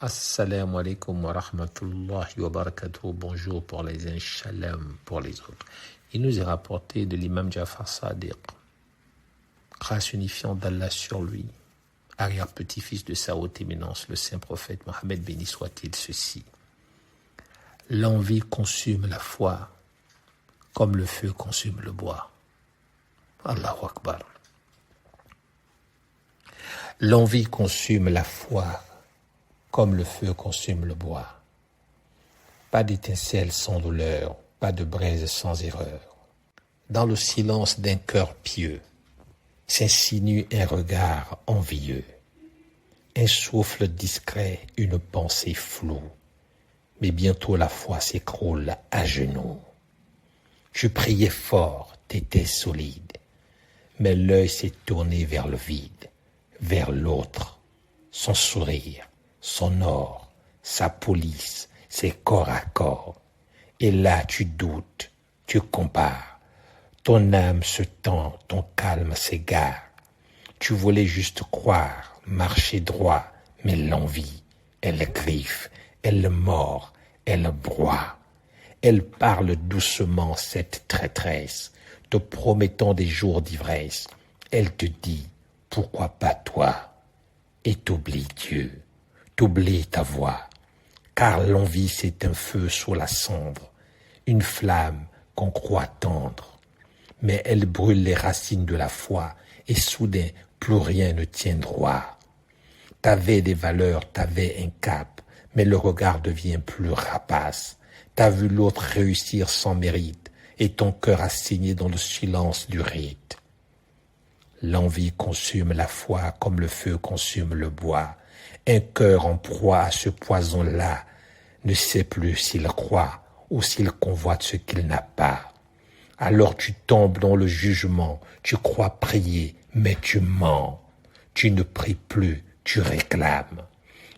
Assalamu alaikum wa rahmatullahi wa barakatuh. Bonjour pour les uns, shalom pour les autres. Il nous est rapporté de l'imam Jafar Sadiq, grâce unifiante d'Allah sur lui, arrière-petit-fils de sa haute éminence, le saint prophète Mohammed béni soit-il, ceci. L'envie consume la foi comme le feu consume le bois. Allahu Akbar. L'envie consume la foi comme le feu consume le bois. Pas d'étincelle sans douleur, pas de braise sans erreur. Dans le silence d'un cœur pieux, s'insinue un regard envieux, un souffle discret, une pensée floue. Mais bientôt la foi s'écroule à genoux. Tu priais fort, t'étais solide, mais l'œil s'est tourné vers le vide, vers l'autre, son sourire, son or, sa police, ses corps à corps. Et là tu doutes, tu compares. Ton âme se tend, ton calme s'égare. Tu voulais juste croire, marcher droit, mais l'envie, elle griffe, elle mord, elle broie. Elle parle doucement, cette traîtresse, te promettant des jours d'ivresse. Elle te dit, pourquoi pas toi? Et t'oublie Dieu. T'oublies ta voix, car l'envie c'est un feu sur la cendre, une flamme qu'on croit tendre. Mais elle brûle les racines de la foi, et soudain plus rien ne tient droit. T'avais des valeurs, t'avais un cap, mais le regard devient plus rapace. T'as vu l'autre réussir sans mérite, et ton cœur a saigné dans le silence du rite. L'envie consume la foi comme le feu consume le bois. Un cœur en proie à ce poison-là ne sait plus s'il croit ou s'il convoite ce qu'il n'a pas. Alors tu tombes dans le jugement, tu crois prier, mais tu mens. Tu ne pries plus, tu réclames.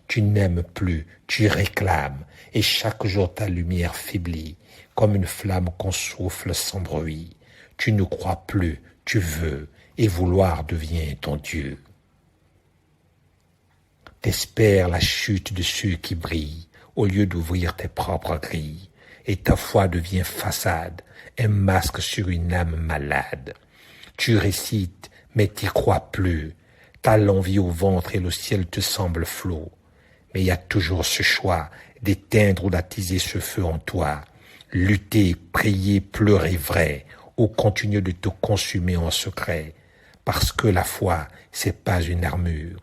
Tu n'aimes plus, tu réclames. Et chaque jour ta lumière faiblit, comme une flamme qu'on souffle sans bruit. Tu ne crois plus, tu veux, et vouloir devient ton Dieu. T'espères la chute de ceux qui brillent au lieu d'ouvrir tes propres grilles, et ta foi devient façade, un masque sur une âme malade. Tu récites, mais t'y crois plus, t'as l'envie au ventre et le ciel te semble flot. Mais il y a toujours ce choix d'éteindre ou d'attiser ce feu en toi, lutter, prier, pleurer vrai, ou continuer de te consumer en secret, parce que la foi, c'est pas une armure.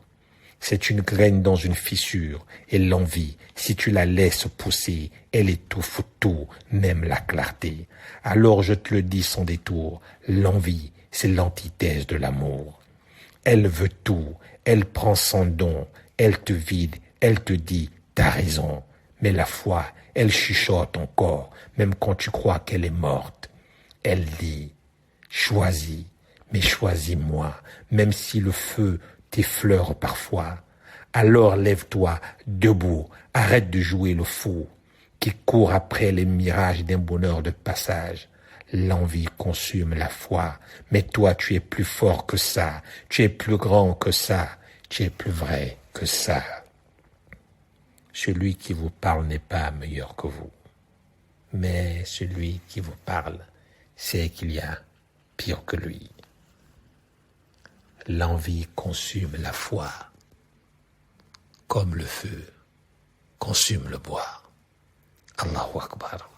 C'est une graine dans une fissure, et l'envie, si tu la laisses pousser, elle étouffe tout, même la clarté. Alors je te le dis sans détour, l'envie, c'est l'antithèse de l'amour. Elle veut tout, elle prend son don, elle te vide, elle te dit, t'as raison. Mais la foi, elle chuchote encore, même quand tu crois qu'elle est morte. Elle dit, choisis, mais choisis-moi, même si le feu t'effleure parfois. Alors lève-toi, debout, arrête de jouer le fou, qui court après les mirages d'un bonheur de passage. L'envie consume la foi, mais toi tu es plus fort que ça, tu es plus grand que ça, tu es plus vrai que ça. Celui qui vous parle n'est pas meilleur que vous, mais celui qui vous parle sait qu'il y a pire que lui. L'envie consume la foi, comme le feu consume le bois. Allahu Akbar.